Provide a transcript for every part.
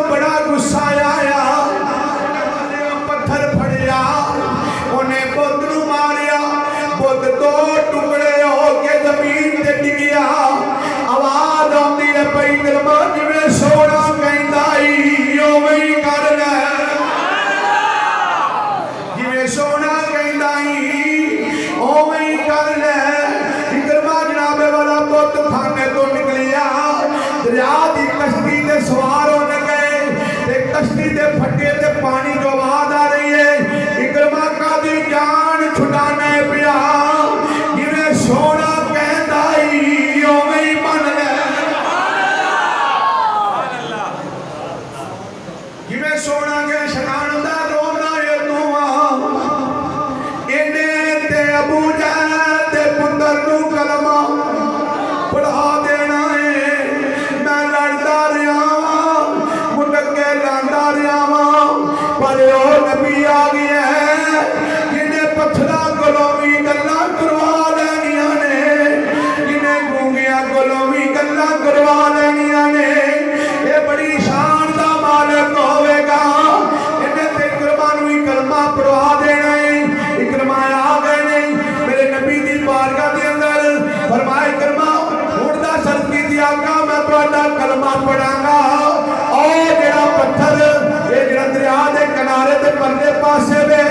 بڑا غصہ آیا پتھر پھڑیا انہیں بت نو ماریا بت دو ٹکڑے ہو کے زمین تے ڈگیا آواز آتی ہے پئی کلمہ جویں سونا کہندا ای اوویں ہی کر لے جویں سونا کہندا ای اوویں ہی کر لے کلمہ جناب والا بت کھانے تو نکلیا دریا دی کشتی تے سوار ہونے گئے تے کشتی تے پھٹے تے پانی جو آواز آ رہی ہے اکرما کا دی جان چھٹانے پیا جویں سونا کہندا ای اوویں ہی بن لے جویں سونا کے شکان دا رونا اے تو اینے تے ابو جہل تے پتر نو کلمہ پڑھا دینا ہے میں لڑدا رہا مٹکے لاندا رہا پر او نبی آ گیا ہے جنہیں پتھرا کولوں بھی گلاں کروا لینیاں نے جنہیں گونگیاں کولوں بھی گلاں کروا لینیاں نے یہ بڑی شان دا مالک ہوے گا انہیں تے اکرما نو ہی کلمہ پڑھا دینا ہے اکرما آ گئے نہیں میرے نبی دی بارگاہ دے اندر فرمائے اکرما ہن دا سر کی دی آقا میں تہاڈا کلمہ پڑھاں گا اور جڑا پتھر یہ جڑا دریا دے کنارے تے پرلے پاسے وے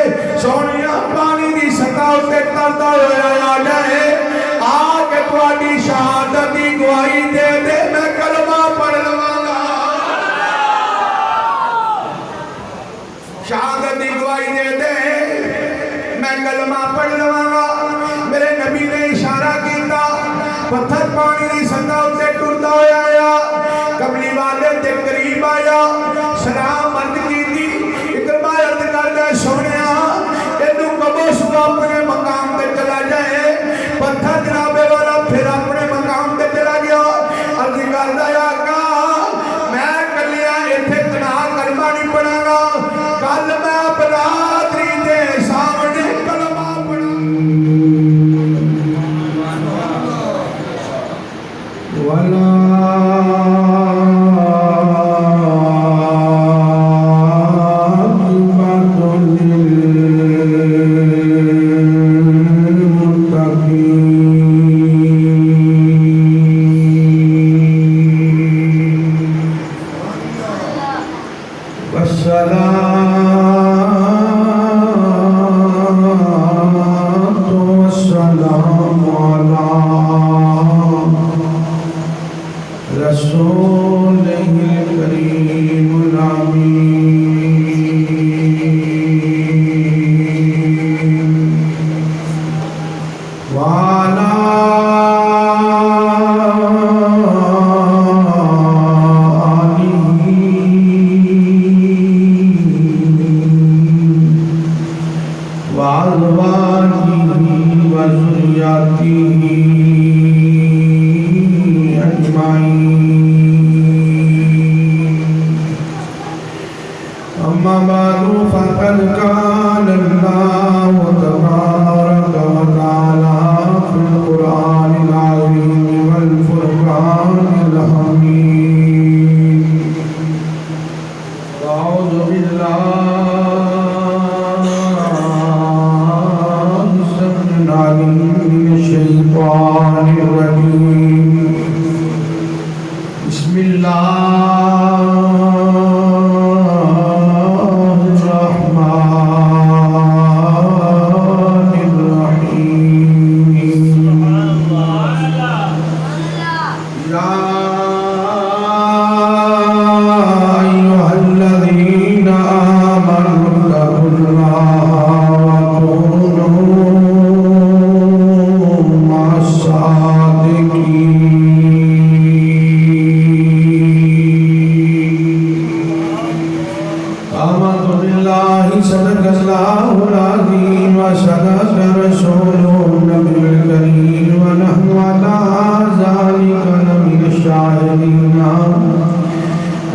سونیا پانی دی سطح اتے ترتا ہوا آ جائے آ کے تہاڈی شہادت دی گواہی دے دے میں کلمہ پڑھ لواں گا شہادت دی گواہی دے دے میں کلمہ پڑھ لواں گا میرے نبی نے اشارہ کیتا پتھر پانی دی سطح اتے ٹرتا ہوا آیا کملی والے تے قریب آیا سلام عرض کی تھی اکرما عرض کر دے سونیا اینو کبو صبح اپنے مقام تے چلا جائے پتھر جناب والا پھر اپنے مقام تے چلا گیا عرض کر دے آقا میں کلیا ایتھے تنہا کلمہ نہیں پڑھاں گا کل میں برادری دے سامنے کلمہ پڑھاں والا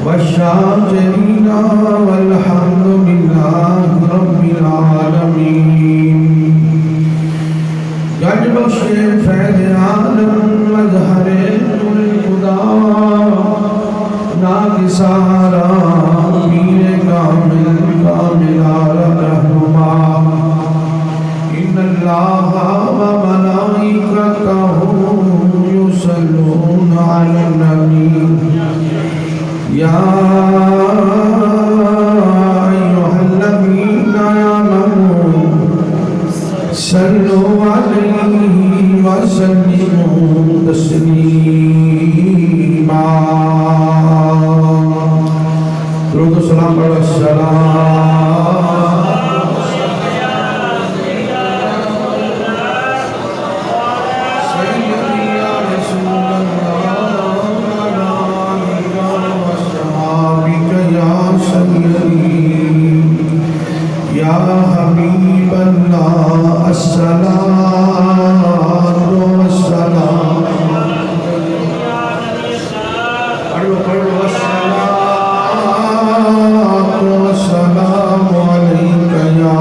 والشاكرين والحمد لله رب العالمين. گنج بخش فیض عالم مظہر الخدا ناگ نثارا پیر کامل کاملار رہنما ان اللہ و ملائکتہ یصلون علی النبی یا ایھا الذین آمنوا صلوا علیہ وسلموا تسلیما درود و سلام پڑھو یا حبیب اللہ الصلاۃ والسلام پڑھو الصلاۃ والسلام علیک یا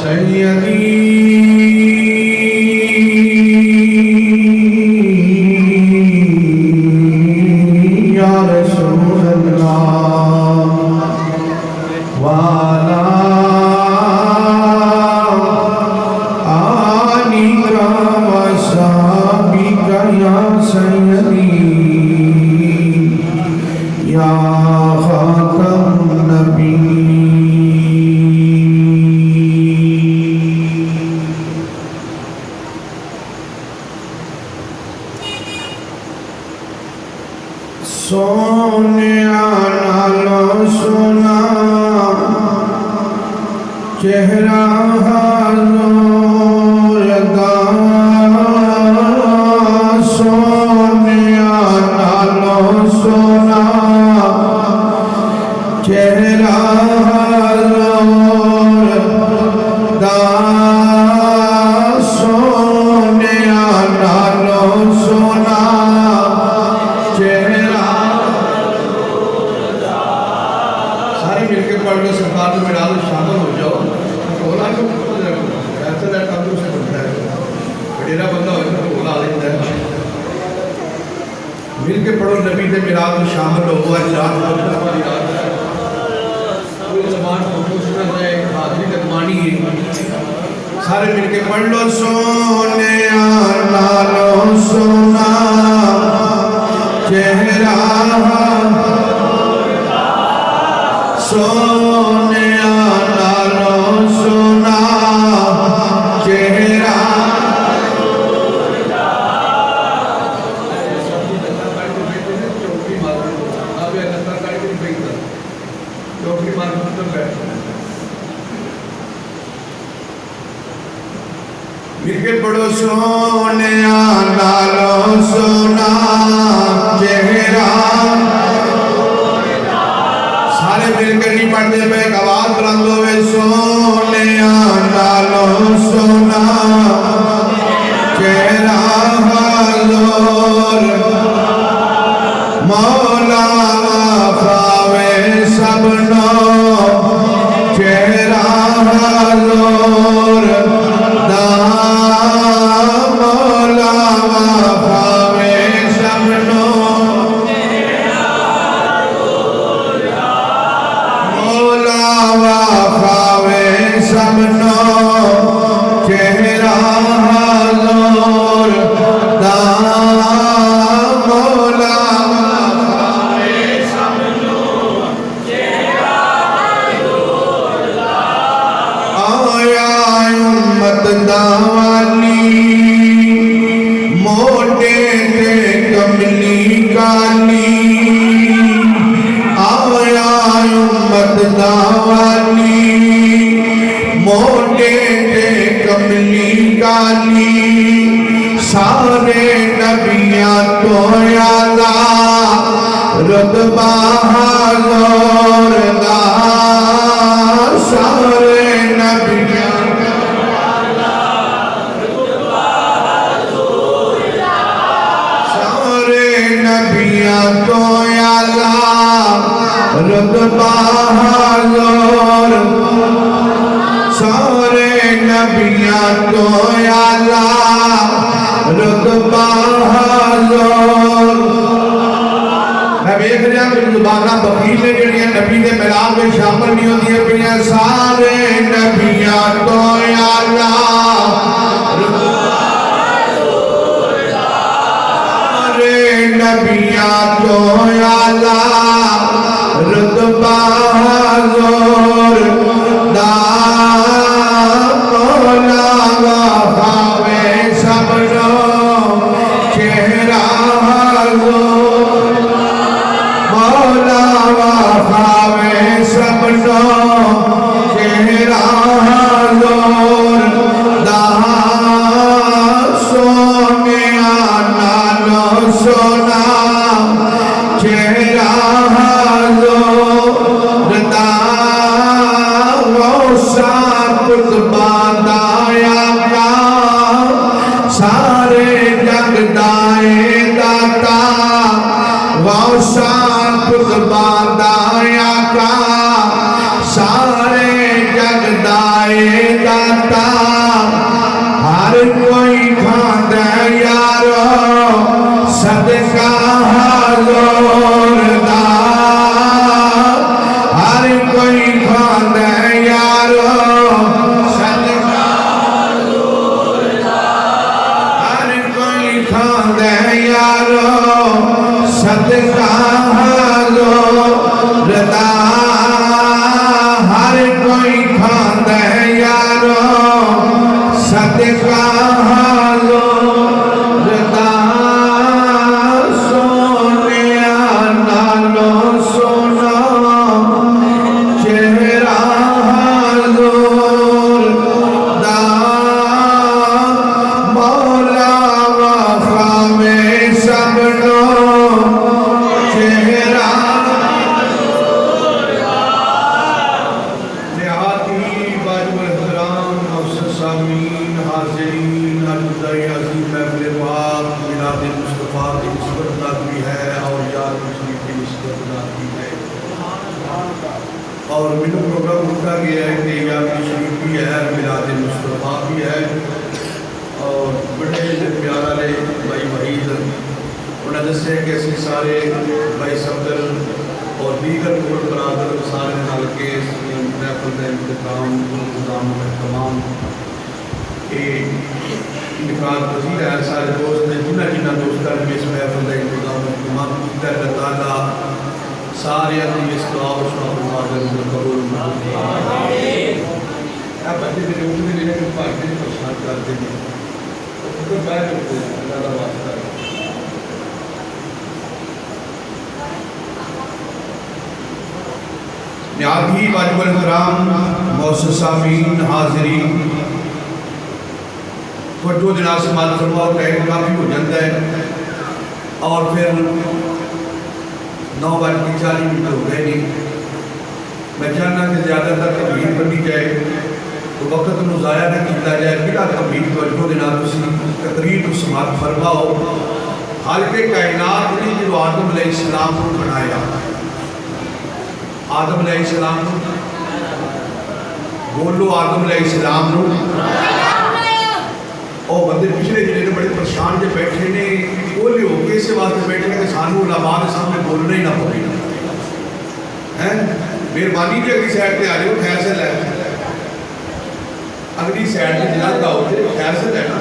سیدی یا رسول اللہ وعلا آلک وصحبک یا سیدی یا خاتم النبی سونیا نالو سونا چہرہ حضور دا سونیا نالو سونا چہرہ حضور دا سونیا نالو سونا چہرہ سارے مل کے پڑھ لو سرکار میں ڈالو شامل ہو جاؤ اولا کو ایسا ہے کام سے بنتا ہے ڈیرا بندہ ہو تو اولا لیتا ہے مل کے پڑھو نبی دے میلاد میں شامل ہو ہوا چار ہماری رات ہے کوئی زبان کو سنا جائے حاضری تکمانی ہے سارے مل کے پڑھ لو سونے نالو سونا چہرہ سونے نالو سونا چہرہ مل کے پڑھو سونے نالو سونا چہرہ سارے مل کر نہیں پڑھتے پہ ایک آواز بلند ہوئے سونے نالو سونا چہرہ حضور مولا وفاوے سبنو چہرہ حضور دا مولا وفاوے سبنو مولا وفاوے سبنو چہرہ حضور دا مولا وفاوے سبنو چہرہ حضور دا آیا امت داوالی موٹے تے کملی کالی آیا امت داوالی موٹے تے کملی کالی سارے نبیاں تو یادا رتبہ حضور دا سارے نبیاں نبیاں تو یالا رتبہ حضور سارے نبیاں تو یالا رتبہ حضور میں ویکھ رہا کہ زباناں بخیل نے جڑیاں نبی دے میلاد میں شامل نہیں ہوندیاں پیاں سارے نبیاں تو اعلیٰ سارے نبیاں تو اعلیٰ رتبہ حضور دا مولا وہاوے سبنو چہرہ حضور مولا وہاوے سبنو چہرہ حضور دا سونیا نالو سونا چہرہ حضور دا غوثہ قطبہ دایا کا سارے جگ دائے داتا غوثہ قطبہ دایا کا سارے جگ دائے داتا ہر کوئی کھاندہ یارو صدقہ حضور دا ہر کوئی کھاندہ یارو صدقہ حضور دا ہر کوئی کھاندہ یارو صدقہ حضور دا ہر کوئی کھاندہ یارو صدقہ حضور دا سونیا نالو سونا چہرہ حضور دا مولا وفاوے سبنو چہرہ نہاتی واجب الاحترام موسر سامین حاضرین حضرت عظیم محفل پاک میلاد مصطفیٰ کی نسبت لاتی ہے اور یاد مشریف کی نسبت لاتی ہے اور منو پروگرام اٹھا گیا ہے کہ یاد مشریف بھی ہے میلاد مصطفیٰ بھی ہے اور بڑے پیارا لے بھائی وحید انہیں دسے کہ اسی سارے بھائی صفدر اور دیگر کل برادر سارے نال کے محفل کا انتظام تمام انتقال پذیر ہے سارے دوست نے جنہ دوستان میں اس محفل کا انتظام تمام کیتا ہے اللہ تعالیٰ سارے اپنی اس دعا و شعب المعظم قبول آمین آپ بچے میرے اٹھنے لینے کے پاک دن پرشان کرتے ہیں تو بیٹھ ہوتے ہیں اللہ کا واسطہ ہے نہاتی واجب الاحترام موسر سامین حاضرین توجہ جناب سمال فرماؤ ٹائم کافی ہو جاتا ہے اور پھر 9:40 ہو گئے نہیں میں چاہنا کہ زیادہ تر تبلیغ بنی جائے تو وقت نو ضائع نہ کیتا جائے بلا تبلیغ توجہ جناب تسی تقریر کو سماعت فرماؤ خالق کائنات نے جو آدم علیہ السلام کو بنایا آدم علیہ السلام کو بولو آدم علیہ السلام کو اور بندے پچھلے جنہیں بڑے پریشان جو بیٹھے نے بولے ہو کے اسے واسطے بیٹھے کہ سانو علماء کے سامنے بولنا ہی نہ پڑے مہربانی جی اگلی سائڈ پہ آ رہے ہو خیر سے لے اگلی سائڈ پہ جناب کا ہوتے خیر سے لینا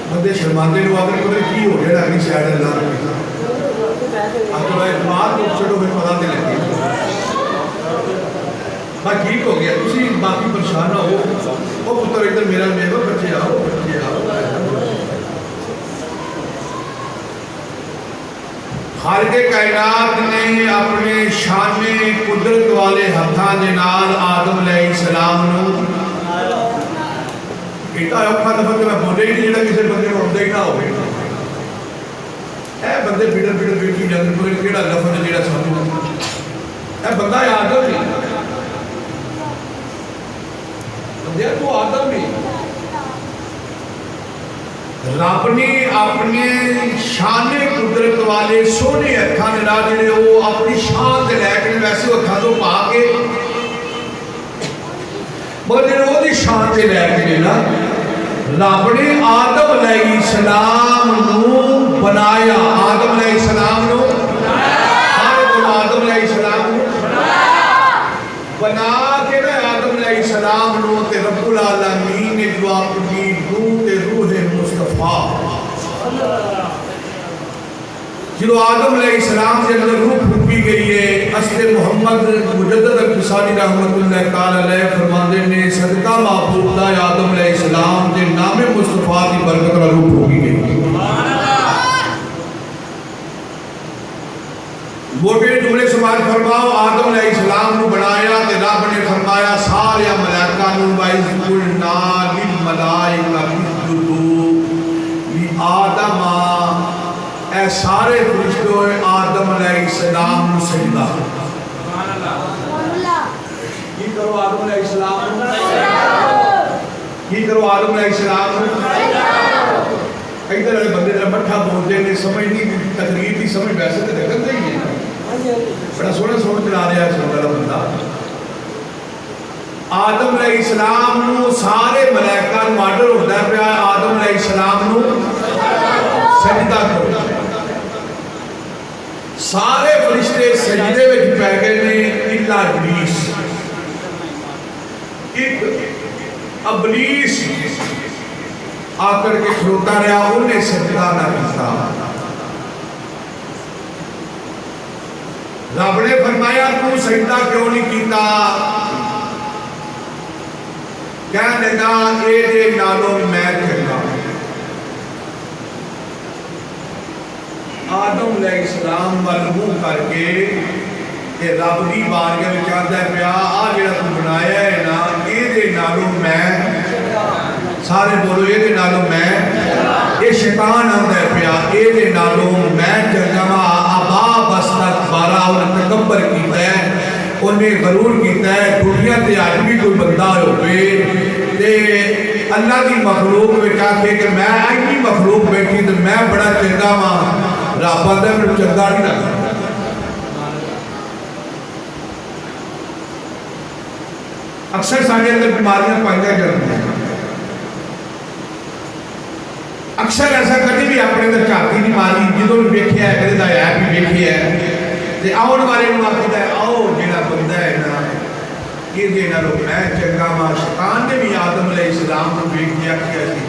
بندے شرماندے لوگ آگر کو کی ہو گیا اگلی سائڈ اللہ رکھتا اب تو اعتماد کو چھڑو میں پتا دے لگے بات ٹھیک ہو گیا کسی باقی پریشان نہ ہو وہ پتر ادھر میرا میرا بچے آؤ خالق کائنات نے اپنے شان قدرت والے ہتھاں دے نال آدم علیہ السلام نو ایڈا اوکھا لفظ میں بولے ہی نہیں جڑا کسی بندے کو آਉਂدا ہی نہ ہوے اے بندے بڑڑ بیٹھی جاندے پر کیڑا لفظ جڑا سمجھ اے بندہ آدم نہیں بندے تو آدم نہیں رب نے اپنے شان قدرت والے سونے ہتھاں دے نال جڑے وہ اپنی شان دے لے کے ویسے ہتھاں تو پا کے بولے وہ دی شان تے لے کے نا رب نے آدم علیہ السلام نو بنایا. آدم علیہ السلام نو آدم علیہ السلام نو بنا کے نا آدم علیہ السلام نو تے رب العالمین نے دعا کی روح مصطفیٰ جو آدم علیہ السلام کے اندر روح پھونکی گئی ہے. اصل محمد مجدد اقتصادی رحمت اللہ تعالی علیہ فرماندے نے صدقہ محبوب دا آدم علیہ السلام کے نام مصطفیٰ کی برکت کا روح پھونکی گئی. موٹے جملے سماج فرماؤ آدم علیہ السلام نو بنایا تے رب نے فرمایا سارے ملائکہ نو وَإِذْ قُلْنَا لِلْمَلَائِكَةِ اسْجُدُوا لِآدَمَ اے سارے فرشتوں آدم علیہ السلام نو سجدہ. کی کرو آدم علیہ السلام نو کی کرو آدم علیہ السلام نو. ادھر والے بندے ذرا مٹھا بولتے نے سمجھ نہیں تقریر کی سمجھ ویسے تو دقت نہیں ہے. بڑا سونا سونا چلا رہا ہے سن والا بندہ. آدم علیہ السلام نو سارے ملائکہ نو آرڈر ہوتا ہے پیا آدم علیہ السلام نو سجدہ کرو. سارے فرشتے سجدے وچ پے گئے نے الا ابلیس. ایک ابلیس آ کر کے کھلوتا رہا انہیں سجدہ نہ کیتا. رب نے فرمایا تو سجدہ کیوں نہیں کیتا؟ کہنے لگا اے دے نالوں میں چنگا. آدم علیہ السلام وال منہ کر کے تے رب دی بارگاہ وچ آندا ہے پیا آ جڑا تو بنایا ہے نا اے دے نالوں میں سارے بولو اے دے نالوں میں اے شیطان آندا ہے پیا اے دے نالوں میں چنگا ابا واستکبارا انہیں تکبر کیتا ہے انہیں غرور کیتا ہے. دنیا تے اج بھی کوئی بندہ ہوئے تے اللہ کی مخلوق وچ آکھے کہ میں ایسی مخلوق بیٹھی تے میں بڑا چنگا ہاں. رب آندا ہے میں چنگا نہیں لگدا. اکثر سارے اندر بیماریاں پائیاں جاتی ہیں. اکثر ایسا کبھی بھی اپنے اندر جھاتی نہیں ماری جدوں بھی ویکھیا ہے کدے دا ہے بھی ویکھیا ہے تے آؤن والے نوں آکھدا ہے آؤ جڑا بندہ ہے نا یہ دے نالوں میں چنگا وا. شیطان نے بھی آدم علیہ السلام نوں ویکھ کے آکھیا سی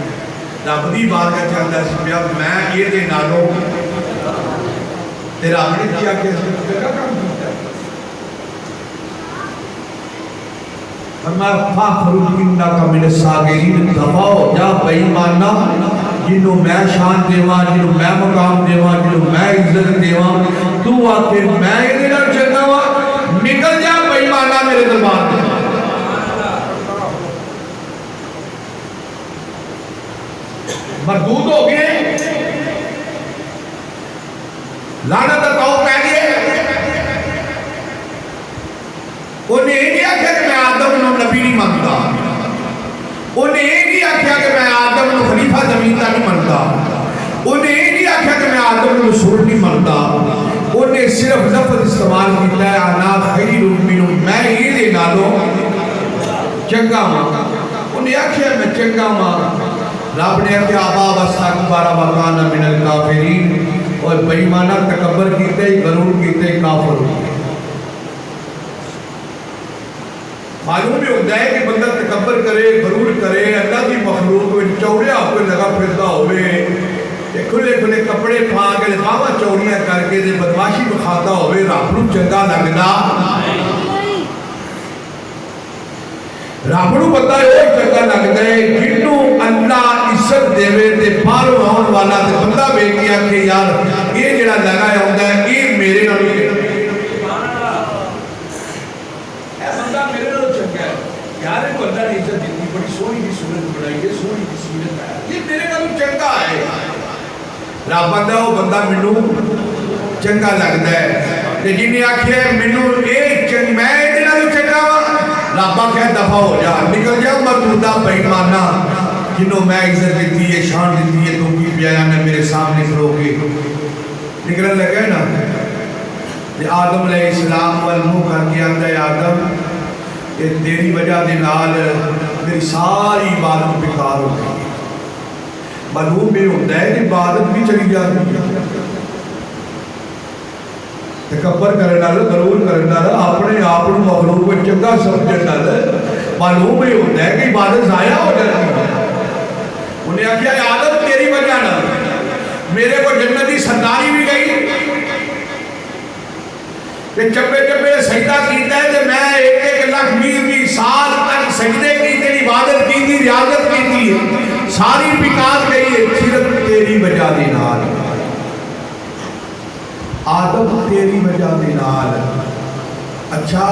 رب دی بارگاہ چلدا سی پیا میں یہ دے نالوں تے رب نے کیا کہ چنگا کام کیتا. فرمایا فاخرج انک من الصاغرین. دباؤ جا بے ایمانا جنوں میں شان دیواں جنوں میں مقام دیواں جنوں میں عزت دیواں تو آخر میں یہ نال چنگا وا. نکل جا بے ایمانا میرے دربار سے. مردود ہو گئے لعنت کا پاؤ پہ گئے. انہیں یہ نہیں آکھیا کہ میں آدم نو نبی نہیں مانتا. انہیں یہ نہیں آکھیا کہ میں آدم نو خلیفہ زمین کا نہیں مانتا. انہیں یہ نہیں آکھیا کہ میں آدم نو رسول نہیں مانتا. انہیں صرف لفظ استعمال کیتا ہے انا خیر منہ میں یہ دے نالوں چنگا ہاں. انہیں آکھیا میں چنگا ہاں. رب نے آکھیا ابا واستکبر وکان من الکافرین. اور بے ایمانہ تکبر کیتے غرور کیتے کافر ہوئے. معلوم بھی ہوتا ہے کہ بندہ تکبر کرے غرور کرے اللہ کی مخلوق میں چوڑیا ہو کے لگا پھرتا ہوئے کھلے کھلے کپڑے پا کے باوا چوڑیاں کر کے بدماشی بکھاتا ہوئے رب نوں چنگا لگدا. رب نوں پتہ ہے وہ چنگا لگدا ہے جنوں اللہ عزت دے تے باہروں آن والا تے بندہ ویکھ کے آکھے یار یہ جڑا لگا ہوندا ہے یہ میرے نال یار کو اللہ نے عزت دیتی بڑی سونی کی صورت بنائی ہے سونی کی صورت ہے یہ میرے نال چنگا ہے. رب آندا وہ بندہ مینوں چنگا لگدا ہے تے جنہیں آکھیا مینوں اے میں اے نال چنگا وا رب آکھیا دفع ہو جا نکل جا مردودہ بے ایمانہ جنوں میں عزت دیتی ہے شان دیتی ہے تو کی پیا نے میرے سامنے کھلو کے نکلنے لگا نا. آدم علیہ السلام وال منہ کر کے آندا ہے آدم تیری وجہ دے نال میری ساری عبادت بیکار ہو گئی. معلوم یہ ہوتا ہے کہ عبادت بھی چلی جاتی ہے تکبر کرنے والا غرور کرنے والا اپنے آپ کو مخلوق کو چنگا سمجھنے والا معلوم یہ ہوتا ہے کہ عبادت ضائع ہو جاتی ہے انہیں آخیا آدم تیری وجہ نہ میرے کو جنتی سرداری بھی گئی کہ چپے چپے سجدہ کیتا ہے تو میں ایک لاکھ 20 سال تک سجدے کی تیری عبادت کی تھی ریاضت کی تھی ساری بکاس گئی ہے صرف تیری وجہ دے نال آدم تیری وجہ دے نال اچھا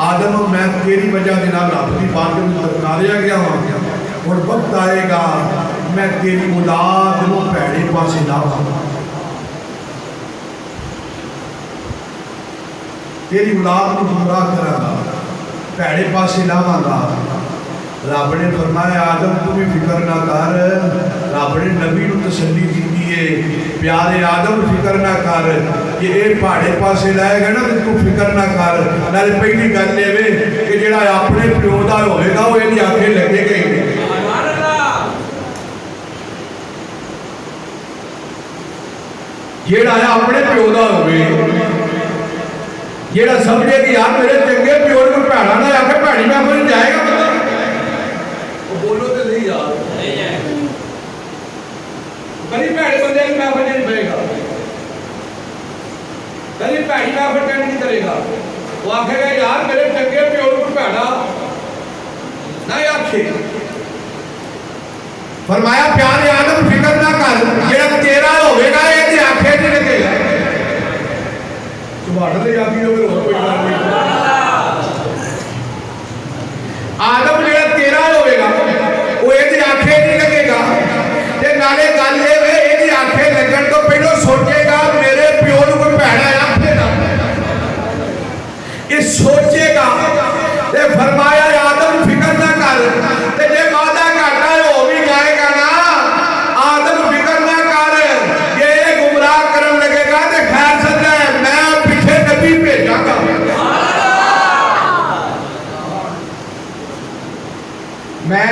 آدم میں تیری وجہ دے نال رب دی بات میں درکاریا گیا ہوں اور وقت آئے گا میں تیری اولاد نو پیڑے پاسے لاواں تیری اولاد کو گمراہ کراں گا پیڑے پاسے لاواں گا رب نے فرمایا آدم تو بھی فکر نہ کر رب نے نبی نو تسلی دیتی ہے پیارے آدم فکر نہ کر کہ اے پہاڑے پاسے لائے گا نا تو فکر نہ کر نال پہلی گل اے کہ جڑا اپنے پیو دا ہوئے گا وہ ایدی آنکھیں لگے گئی جڑا اپنے پیو دا ہوئے جڑا سمجھے کہ یار میرے چنگے پیو کو پہاڑا نہ آکے پہاڑی میں کوئی جائے گا پتہ بولو تو نہیں یار کلی پیڑے بندے کی محفل نہیں بھرے گا کلی پیڑی محفل نہیں کرے گا وہ آکھے گا یار میرے چنگے پیو کو پیڑا نہ آکھے فرمایا پیارے آدم فکر نہ کر جڑا تیرا ہوئے گا یہ دی آنکھیں نہیں لگے گا سبحان اللہ یادی ہو پھر کوئی بات نہیں آدم جڑا تیرا ہوئے گا وہ یہ دی آنکھیں نہیں لگے گا تے نالے گل یہ دی آنکھیں لگن تو پہلو سوچے گا میرے پیو نو کوئی پیڑا ہے آنکھیں نہ یہ سوچے گا تے فرمایا آدم فکر نہ کر تے جے وعدہ کرتا ہے وہ بھی جائے گا نا آدم فکر نہ کر یہ گمراہ کرن لگے گا تے خیر سجدہ ہے میں پیچھے نبی بھیجاں گا میں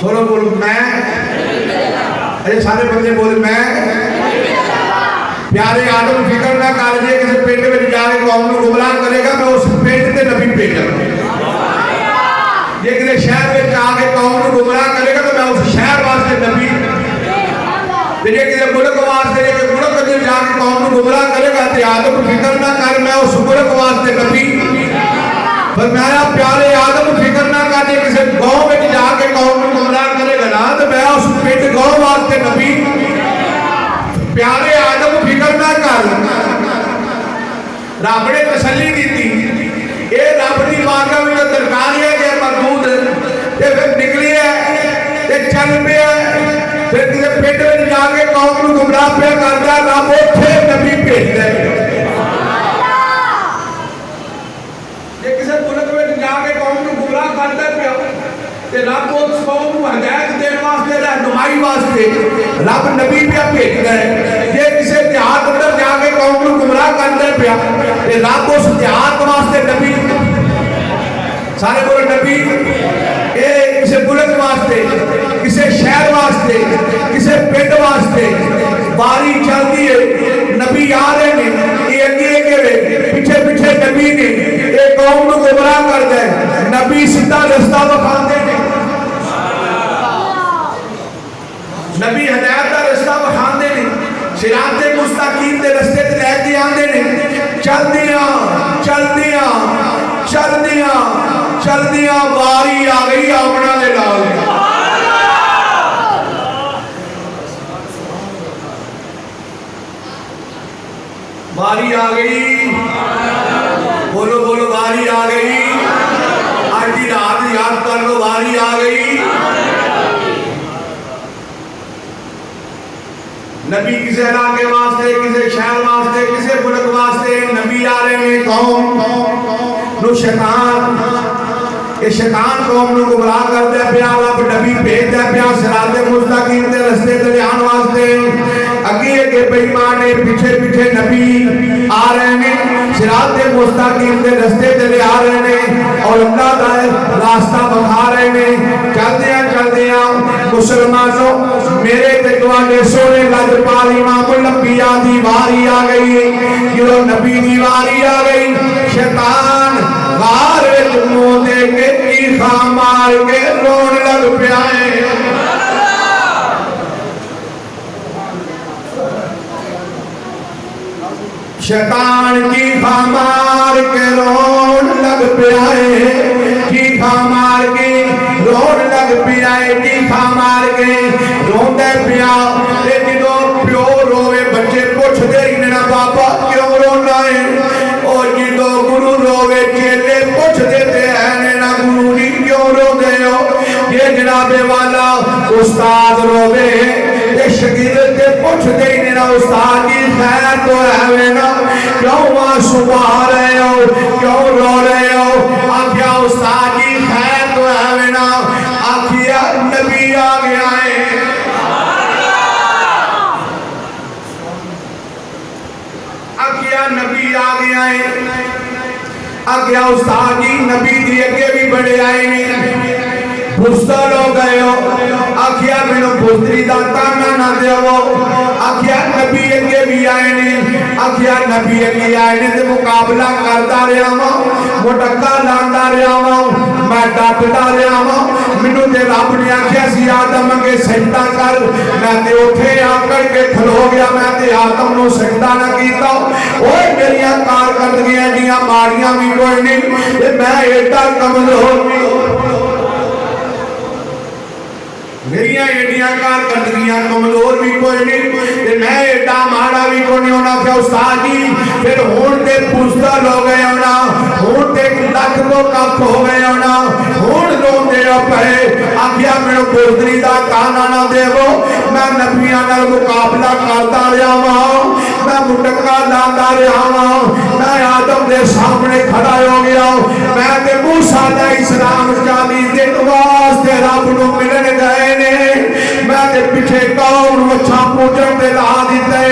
سنو بولو میں اے سارے بندے بولے میں پیارے آدم فکر نہ کر جے کسی پنڈ میں جا کے قوم کو گمراہ کرے گا میں اس پنڈ تے نبی بھیجاں گا جے کسی شہر میں جا کے قوم کو گمراہ کرے گا تو میں اس شہر واسطے نبی جے کسی ملک واسطے جے ملک میں جا کے قوم کو گمراہ کرے گا تو آدم فکر نہ کر میں اس ملک واسطے نبی فرمایا پیارے آدم فکر نہ کر جے کسی گاؤں میں جا کے قوم کو گمراہ کرے گا نا تو میں اس پنڈ گاؤں واسطے نبی پیارے آدم فکر نہ کر رب نے تسلی دیتی اے رب دی بارگاہ میں درکار ہے کہ مردود تے پھر نکلی ہے تے چل پیا پھر کسی پنڈ میں جا کے قوم کو گمراہ پہ کرتا رب اوتھے نبی بھیج دے جے کسی ملک میں جا کے قوم کو گمراہ کرتا پیا تے رب اس قوم کو ہدایت دین واسطے رہنمائی واسطے رب نبی پہ بھیجدا ہے جے کسی دیہات اندر جا کے قوم کو گمراہ کرتا پیا تے رب اس دیہات واسطے نبی سارے بولو نبی اے کسی ملک واسطے کسی شہر واسطے کسی پنڈ واسطے باری چلتی ہے نبی آ رہے ہیں یہ اگے اگے پیچھے پیچھے نبی نے یہ قوم کو گمراہ کر دے نبی سیدھا رستہ بکھاندے نے نبی ہدایت دا رستہ بکھاندے نے صراط مستقیم دے رستے تے لے کے آندے نے چلدیاں چلدیاں چلدیاں چلدیاں واری آ گئی آمنا دے نال واری آ گئی بولو بولو واری آ گئی آج دی رات یاد کر لو واری آ گئی نبی کسی علاقے واسطے کسی شہر واسطے کسی ملک واسطے نبی آ رہے ہیں قوم نو شیطان کہ شیطان قوم نو گمراہ کر دے پیا رب نبی بھیج دے پیا صراط مستقیم دے رستے تے جان واسطے اگے اگے بے ایمان نے پیچھے پیچھے نبی آ رہے ہیں صراط مستقیم دے رستے تے آ رہے ہیں اور اللہ دا راستہ بتا رہے ہیں چلدیاں چلدیاں مسلمانوں میرے تے تواڈے سونے لجپال امام الانبیاء دی واری آ گئی جو نبی دی واری آ گئی شیطان غار وچ منہ دے کے چیخا مار کے رون لگ پیا ہے شیطان چیخا مار کے رون لگ پیا ہے چیخا مار کے رون لگ پیا ہے چیخا مار کے رون دے پیا تے جدوں پیو روے بچے پوچھ دے انہاں بابا کیوں رونا ہے او جدوں گرو روے چیلے پوچھ دیتے ہیں نا گرو جی کیوں رو دے ہو یہ جناب والا استاد روے تے شاگرد تے پوچھ دے انہاں استاد جی خیر تو ہے نا کیوں آنسو بہا رہے ہو کیوں رو رہے ہو آکھیا استاد جی خیر تو ہے نا آکھیا نبی آ گیا ہے آکھیا نبی آ گیا ہے آکھیا استاد جی نبی دی اگے بھی بڑے آئے ہیں بزدل ہو گئے ہو آکھیا مینوں بزدری دا تانا نہ دیو آکھیا نبی اگے بھی آئے نے آکھیا نبی اگے آئے نے تے مقابلہ کردا رہیا ہاں مٹکا لاندا رہیا ہاں میں ڈٹدا رہیا ہاں مینوں تے رب نے آکھیا سی آدم اگے سجدہ کر میں تے اوٹھے آ کر کے کھلو گیا میں تے آدم نو سجدہ نہ کیتا اوے میریاں کارکردگیاں دیاں ماڑیاں بھی کوئی نہیں تے میں ایڈا کمزور میریاں ایڈیاں کارکردگیاں کمزور بھی کوئی نہیں تے میں ایڈا ماڑا بھی کوئی نہیں ہونا کہ استاد جی پھر ہون تے بزدل ہو گئے ہونا ہون تے لکھ تو کپ ہو گئے ہونا ہون لون دے پہے آکھیا میرے بزدری دا تانا نہ دیو میں نبیاں نال مقابلہ کرتا رہا ہوں میں مٹکا لاندا رہا ہوں میں آدم دے سامنے کھڑا ہو گیا میں تے موسیٰ علیہ السلام 40 دن واسطے رب نو ملن گئے میں تے پیچھے کون وچھا پوجن دے لا دیتے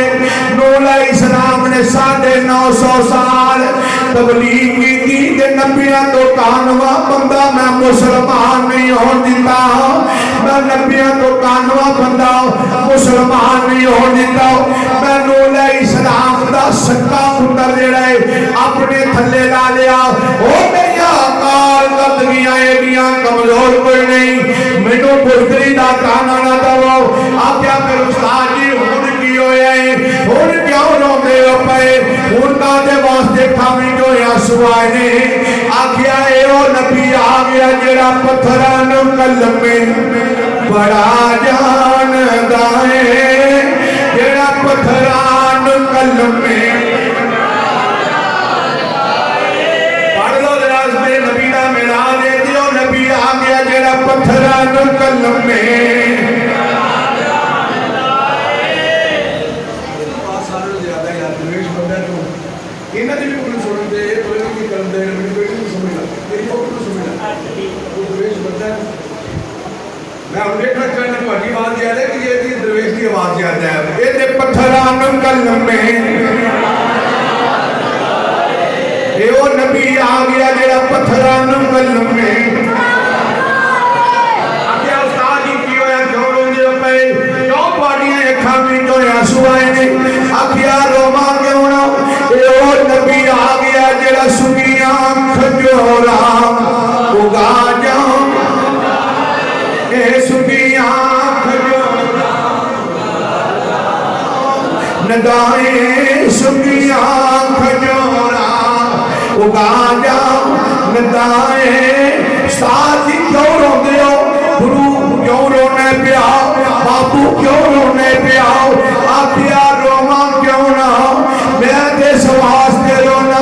نوح علیہ السلام نے 950 سال تبلیغ کی تھی کہ نبیاں تو 91 بندہ میں مسلمان نہیں ہون دیتا میں نبیاں تو 91 بندہ مسلمان نہیں ہون دیتا میں نوح علیہ السلام دا سکا پتر جڑا ہے اپنے تھلے لا لیا او میرا کار قدمیاں ایڈیاں کمزور کوئی نہیں مینوں بزدری دا تانا نہ دو آکھیا پھر استاد جی ہن کی ہویا ہے ہن کیوں روندے ہو پئے ہن دا دے واسطے کھاویں جو آنسو آئے نے آکھیا اے او نبی آ گیا جڑا پتھراں نوں کلمے بڑا جاندا ہے جڑا پتھراں نوں کلمے پتھراں نوں کلمے سارے زیادہ یاد درویش بندہ تو انہاں دی بھی کوئی سنن دے کوئی نہیں کرن دے میری کوئی نہیں سمجھدا تیری کوئی نہیں سمجھدا وہ درویش بندہ میں ہن دیکھنا چاہنا تہاڈی آواز یاد ہے کہ یہ دی درویش دی آواز یاد ہے اے تے پتھراں نوں کلمے اے او نبی آ گیا جڑا پتھراں نوں کلمے آکھیا روما کیوں نہ اے او نبی آ گیا جڑا سنیاں کھجورا اگا جاؤں اے سنیاں کھجورا ندائیں سنیاں کھجورا اگا جاؤں ندائیں ساتھی کیوں رو دیو گرو کیوں رونے پیا باپو کیوں رونے پیا آکھیا روما کیوں نہ میں تے واسطے رونا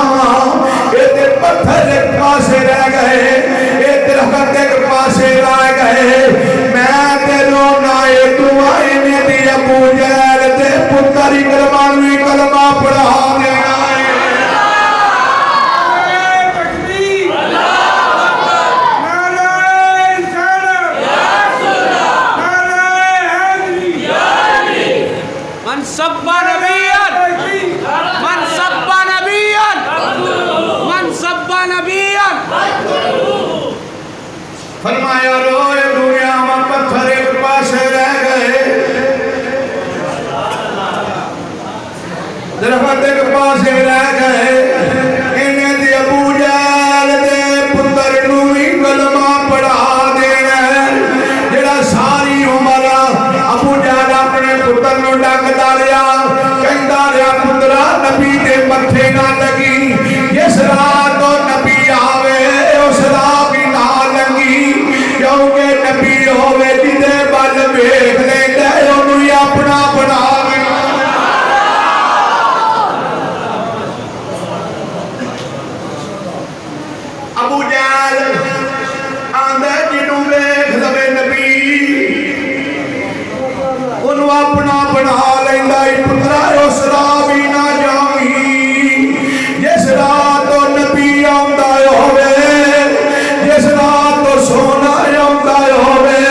اے تے پتھر ایک پاسے رہ گئے اے درخت ایک پاسے رہ گئے میں تے رونا اے دعائیں نے دی ابو جہل تے پتر اکرمانوی کلمہ پڑھا دینا درخت ایک پاسے رہ گئے انہیں دی ابو جہل دے پتر نو ہی کلمہ پڑھا دینا جڑا ساری عمر ابو جہل اپنے پتر نو ڈکدا رہیا کہندا رہیا پترا نبی دے متھے نہ لگی جس رات تو نبی آوے اس راہ بھی نہ لگی کیونکہ نبی ہوے جدے بل ویکھ لیندا اونوں ہی اپنا بنا ابو جہل آندا جنوں ویکھ لوے نبی انہوں اپنا بنا لیندا اے پترا اس راہ بھی نہ جاویں جس راہ تو نبی آندا ہوے جس راہ تو سونا آندا ہوے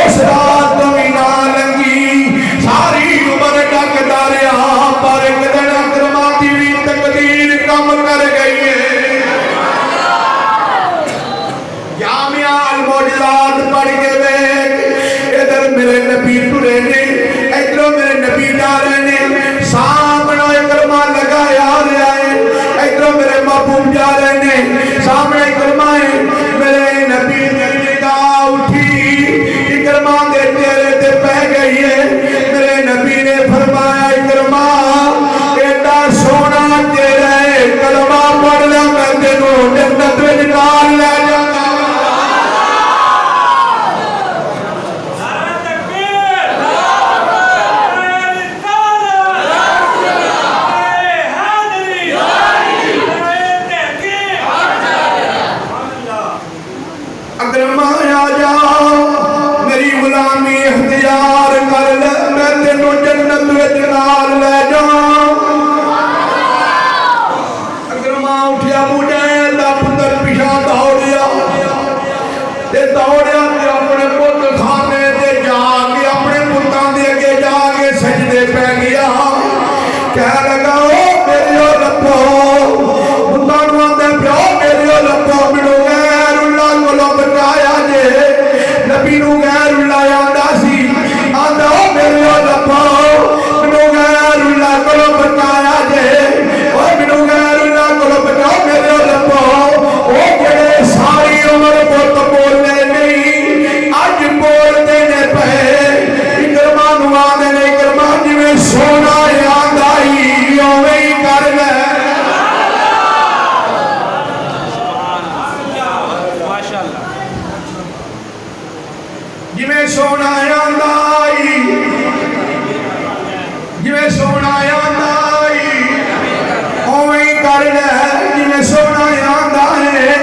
اس راہ تو بھی نہ لنگی ساری عمر ڈکدا رہیا پر ایک دن اکرما دی بھی تقدیر کم کر گئی ہے جامعہ المعجزات پڑھ کے ویکھ ادھر میرے نبی ٹرے نے ادھر میرے نبی جا رہے نے سامنے اکرما لگایا رہا ہے ادھر میرے محبوب جا رہے نے سامنے اکرما ہے میرے نبی نے نگاہ اٹھی اکرما دے چہرے تے پہ گئی ہے میرے نبی نے فرمایا اکرما ایڈا سونا چہرہ ہے کلمہ پڑھ لیا میں تینوں جنت وچ نال لے جانا اکرما آ جا میری غلامی اختیار کر لے میں تینوں جنت وچ نال لے جاواں اکرما اٹھیا ابو جہل دا پتر پیچھے دوڑیا تے اپنے پت خانے تے جا کے اپنے پتاں دے اگے جا کے سجدے پہ گیا کہہ لگا او میرے ربو پتاں نوں آندا پیو میرے ربو مینوں غیر اللہ کولوں بچایا جے نبی نوں غیر اللہ آندا سی آندا او میرے ربو مینوں غیر اللہ کولوں بچایا جے او مینوں غیر اللہ کولوں بچاؤ میرے ربو او جڑے ساری عمر بت بولنے نہیں اج بولتے نے پے اکرما نوں آندے نے اکرما جویں سونا آندا ہی اوویں ہی کر لے جویں سونا آندا ہی جویں سونا آندا ہی اوویں ہی کر لے جویں سونا آندا ہے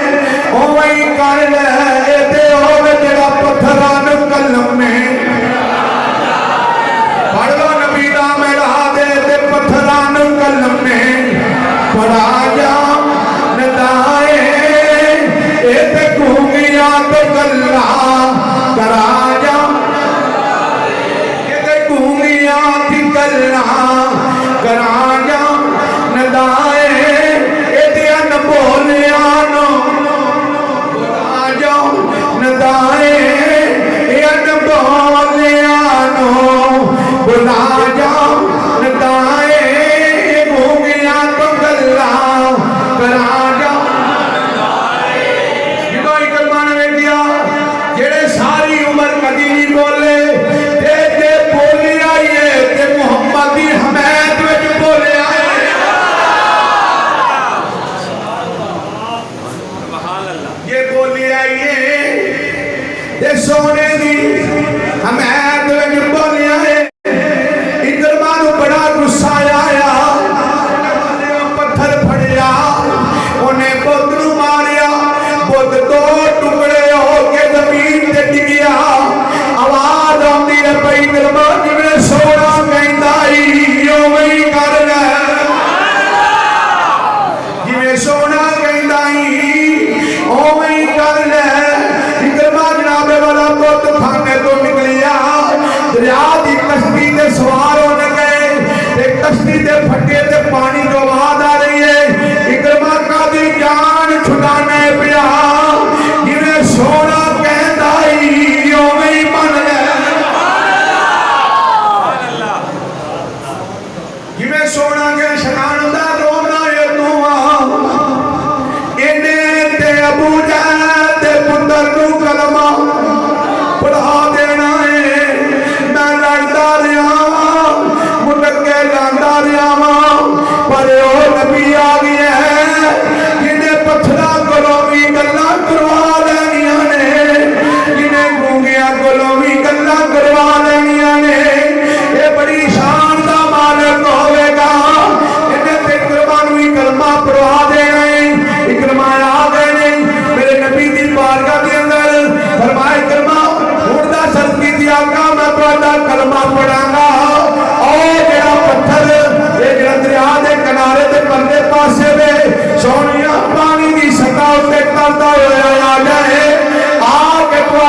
اوویں ہی کر لے اے تے ہوے جڑا پتھراں نوں کلم میں پڑھ لو نبی دا میرا دے تے پتھراں نوں کلم میں پڑھا جا ندائے اے تے گھومیاں تو گلا کرا جا اے تے گھومیاں دی گلا کرا جا ندائے اے تے ان بولیاں نو کرا جا ندائے اے ان بولیاں نو بلا جا ندائے اے گھومیاں تو گلا کرا جا جدو اکرما نے ویکھیا جڑے ساری عمر کدی نہیں بولے تے بولی آئی ہے تے محمد دی حمایت وچ بولے آئے یہ بولی آئی ہے تے سونے دی حمایت وچ بولے آئے اکرما نوں بڑا غصہ آیا پتھر پھڑیا انہیں بت نوں ماریا بت دو ٹکڑے ہو کے زمین تے ڈگیا آواز آندی ہے پئی اکرما جویں سونا کہندا ہی اوویں ہی کر لے جویں سونا کہندا ہی اوویں ہی کر لے اکرما جناب والا بت کھانے تو نکلیا دریا دی کشتی تے سوار ہونے گئے تے کشتی تے پھٹے تے پانی جو آواز آ رہی ہے اکرما کا دی جان چھڑانے پیا جویں سونا کہندا ہی اوویں ہی بن لے جویں سونا کے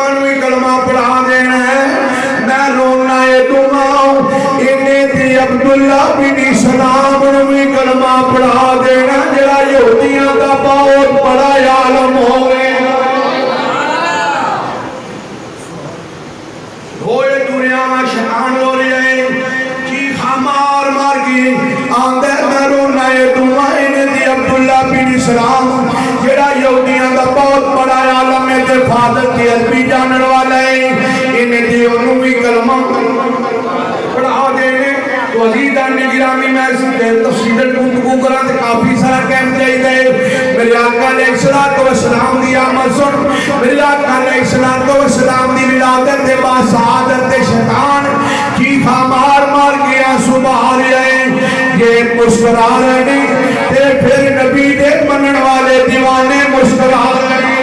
کلمہ نوی کلمہ پڑھا دینا ہے میں رونا ہے دعاؤں انہیں تے عبداللہ بن سلام نوی کلمہ پڑھا دینا جڑا یہودیاں دا بہت بڑا عالم ہوئے ہوئے دنیا میں شکان ہو رہے ہیں چیخا مار مار کی آندے میں رونا ہے دعاؤں انہیں تے عبداللہ بن سلام جڑا یہودیاں دا بہت بڑا عالم ہے تے فادر کی عربی جانن والا ہے انہیں تے انہوں بھی کلمہ پڑھا دینے تو عزیزان گرامی میں تفصیل گفتگو کرا تے کافی سارا کہم چاہیے میرے آقا علیہ السلام دی آمد سن میرے آقا علیہ السلام دی ولادت دے با سعادت شیطان چیخا مار مار کے آنسو بہا رہے یہ مسکرا رہے تے پھر نبی دے منن والے دیوانے مسکرا رہے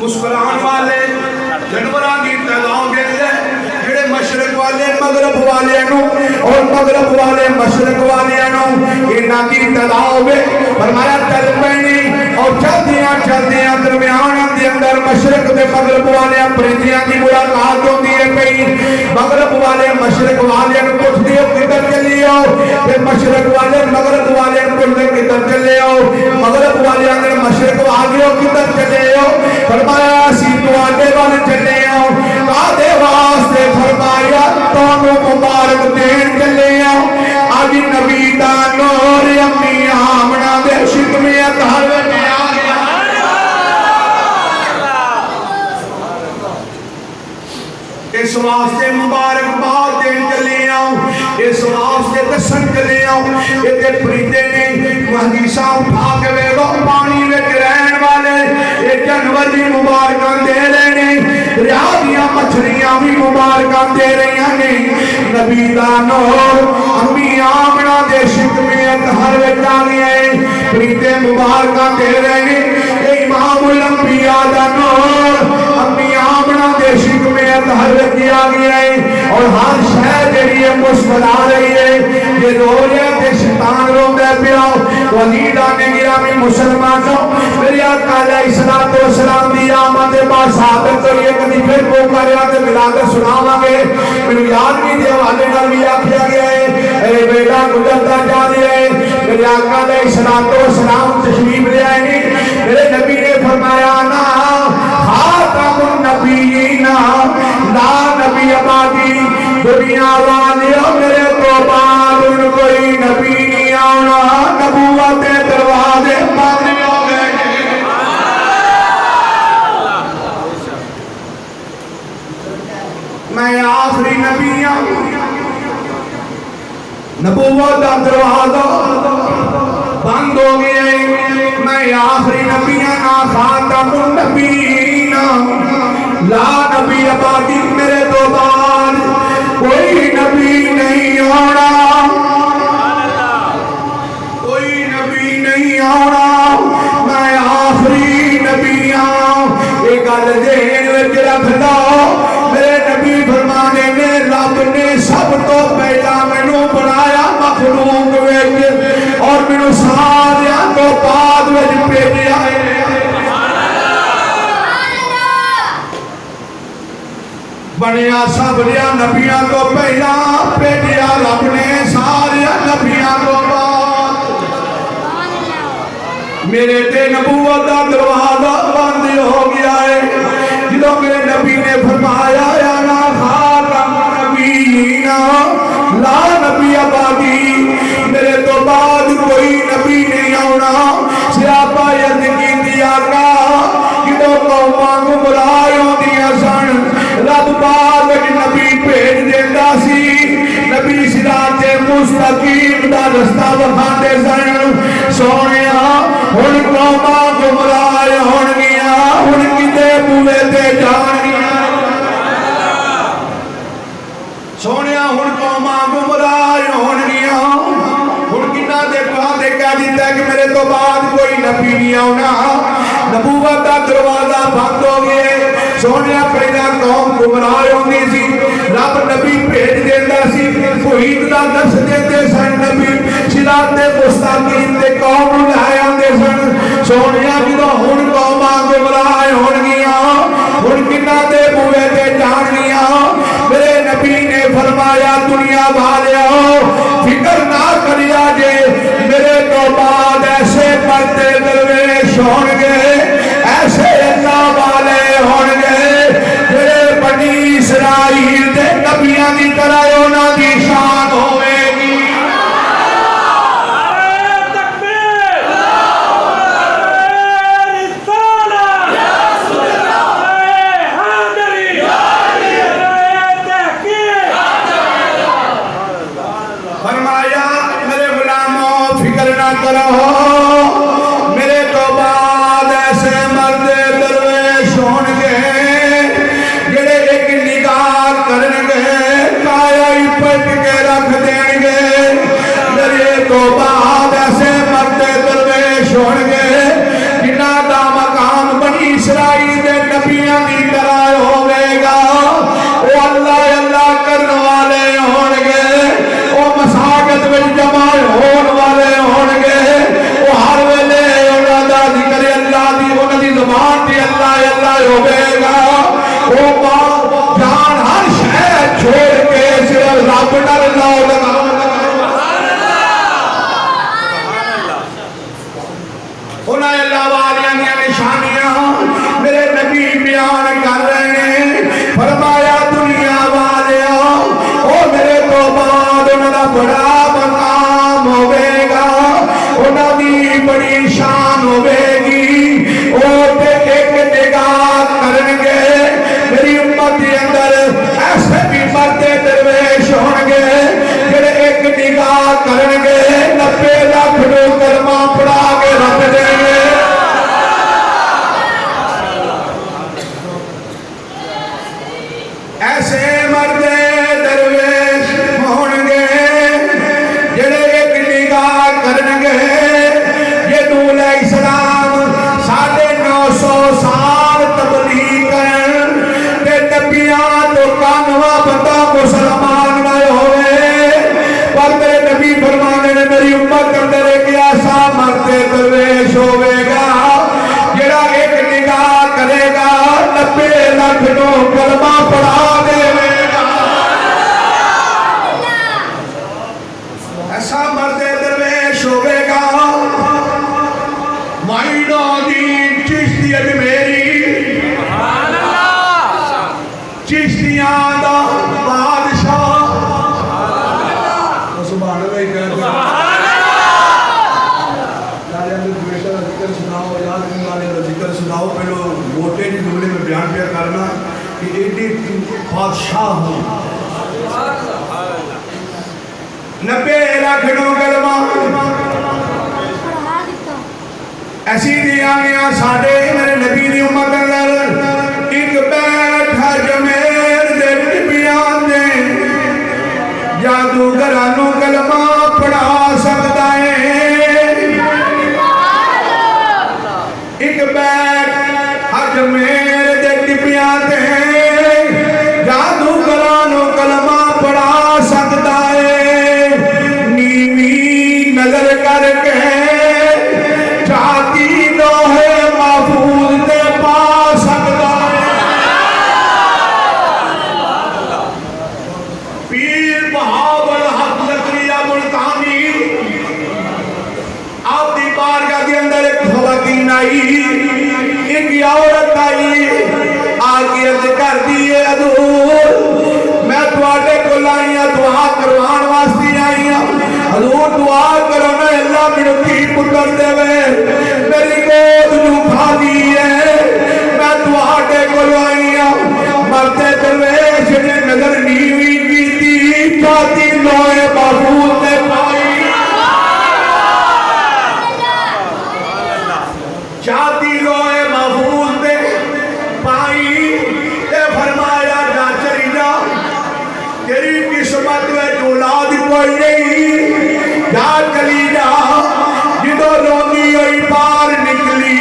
مسکران والے جنوران کی تعداد ہے جڑے مشرق والے مغرب والے اور مغرب والے مشرق والے انہاں کی تعداد ہے فرمایا چل پینی اور چلدیاں درمیان دے اندر مشرق دے مغرب والے پرندیاں دی ملاقات ہوندی ہے پئی مغرب والے مشرق والے نوں پوچھدے ہو کدھر چلے ہو تے مشرق والے مغرب والے نوں پوچھدے کدھر چلے ہو مغرب والے اندر مشرق والے کدھر چلے ہو فرمایا اسی تواڈے ول چلے ہو کادے واسطے فرمایا تانوں مبارک دین چلے ہو اج نبی دا نور امی آمنہ دے شکمے گھر وچ آ گیا اس واسطے مبارک باد دین چلے آؤں اس واسطے دسن چلے آؤں یہ تے پریندے نے حدیثاں اٹھا کے ویکھو پانی وچ رہن والے یہ جانور بھی مبارکاں دے رہے نے دریا دیاں مچھلیاں بھی مبارکاں دے رہی نے نبی دا نور امی آمنہ دے شکمے گھر وچ آ گئے پریندے مبارکاں دے رہے نے امام الانبیاء دا نور امی آمنہ دے شکمے گھر وچ آ گئے اور ہر شے جڑی ہے مسکرا رہی ہے یہ رو رہے تے شیطان روندا پیا ولیدان گرامی مسلمانوں میرے آقا علیہ السلام دی آمد با ثابت ہوئی ہے کبھی پھر موقع رہا تے ولادت سناواں گے میرے یادویں دے حوالے نال بھی آکھیا گیا ہے اے بیٹا گزرتا جا رہا ہے میرے آقا علیہ السلام تشریف لے آئے نہیں میرے نبی نے فرمایا نا خاتم النبیین لا نبی آبادی دنیا والیوں میرے تو بعد ان کوئی نبی نہیں آنا نبوت دروازے بند ہو گئے میں آخری نبی ہوں نبوت کا دروازہ بند ہو گئے میں آخری نبی ہوں خاتم النبیین لا نبی آبادی میرے تو بعد کوئی نبی نہیں آنا کوئی نبی نہیں آنا میں آخری نبی ہوں یہ گل ذہن وچ رکھ لو میرے نبی فرمانے نے رب نے سب تو پہلا مینوں بنایا مخلوق وچ اور مینوں ساریاں تو بعد وچ بھیجیا ہے بنیا سب لیا نبیاں تو پہلا بھیجیا رب نے سارے نبیاں تو بعد میرے تے نبوت کا دروازہ بند ہو گیا ہے جدوں میرے نبی نے فرمایا یا نا خاتم النبیین لا نبی آبادی میرے تو بعد کوئی نبی نہیں آنا سیاپا یاد کی آقا جدوں قوماں گمراہ ہوندیاں سن رب بعد نبی بھیج دیتا سی نبی صراط مستقیم دا رستہ وکھاندے سن سونیا ہن قوماں گمراہ ہون گیاں ہن کتے بوئے تے جان گیاں سونیا ہن قوماں گمراہ ہون گیاں ہن کنا دے دے کہہ دیتا ہے کہ میرے تو بعد کوئی نبی نہیں آنا نبوت کا دروازہ بند ہو گئے سونے پہلا قوم گمراہ ہوندی سی رب نبی بھیج دیتا سی توحید دا درس دیتے سن نبی صراط مستقیم تے قوم نو سونیا جدو ہن قوماں گمراہ ہون گیا ہن کنا دے بوئے تے جان گیا میرے نبی نے فرمایا دنیا والیو فکر نہ کریا جے میرے تو بعد ایسے مرتے درویش ہون گے ایسے اللہ والے ہون گے میرے بنی اسرائیل دے نبیاں دی طرح انہاں دی شان ہوئے گی کرو میرے تو بعد ایسے مرد درویش ہون گے جڑے ایک نگاہ کرن گے کایا ہی پٹ کے رکھ دیں گے میرے تو بعد ایسے مرد درویش ہون گے جنہ دا مقام بنی اسرائیل دے نبیاں دی طرح ہوئے گا وہ اللہ اللہ کرنے والے ہون گے وہ مساجد میں جمع ہون والے ہون گے وہ ہر ویلے انہاں دا ذکر اللہ دی انہاں دی زبان تے اللہ اللہ ہوے گا وہ جان ہر شے چھوڑ کے صرف رب نال لاؤ لگاؤ انہاں اللہ والیاں دی نشانیاں میرے نبی بیان کر رہے ہیں فرمایا دنیا والیو او میرے تو بعد انہاں دا بڑا مقام ہوے گا انہاں دی بڑی شان ہوے گی او تے ایک نگاہ کرن گے میری امت دے اندر ایسے بھی مرد درویش ہون گے جڑے ایک نگاہ کرن گے 90 لاکھ نو کلمہ پڑھا کے رکھ دیں گے ایسے مرد درویش ہون گے جڑے ایک نگاہ کرن گے یہ نور اسلام 950 سال تبلیغ کرن تے نبیاں تو کانوا بندہ مسلمان نہ ہوئے پر میرے نبی فرمانے نے میری امت اندر ایک ایسا مرد درویش ہوئے گا جڑا ایک نگاہ کرے گا 90 لاکھ نو کلمہ پڑھا دے گا ایسا مرد درویش ہوئے گا معین الدین چشتی اجمیری چشتیاں دا بادشاہ سبحان اللہ ذکر سناؤ یاد کرنے والے کا ذکر سناؤ پہلو موٹے جی جملے میں بیان پیا کرنا کہ ایڈی بادشاہ ہوں 90 لاکھ نو کلمہ ایسی دیا گیا ساڑھے میرے نبی دی امت اندر ایک بیٹھا جمیر دے نبیان دے جادوگرانو کلمہ پڑھا سکتا ہے ایک بیٹھا جمیر دے نبیان دے جادوگرانو کلمہ پڑھا سکتا ہے نیوی نظر کر کے چاہتی لوہے محفوظ تے پا سکتا ہے پیر بہاول حق زکریا ملتانی آپ دی بارگاہ کے اندر ایک خواتین آئی ایک عورت آئی آگے عرض کر دیئے حضور میں تواڈے کو لائیاں دعا کروان واسطے آئیاں حضور دعا کرو میں اللہ میرے کی پتر دے میری گود نو خالی ہے میں تواڈے کو لائیاں مرتے درویش نے نظر نیوی کی تھی چاہتی لوئے محفوظ نے پائی چاہتی لوئے محفوظ نے پائی تے فرمایا جا چلی جا تیری قسمت میں اولاد کوئی نہیں جا چلی جا جدو روندی ہوئی باہر نکلی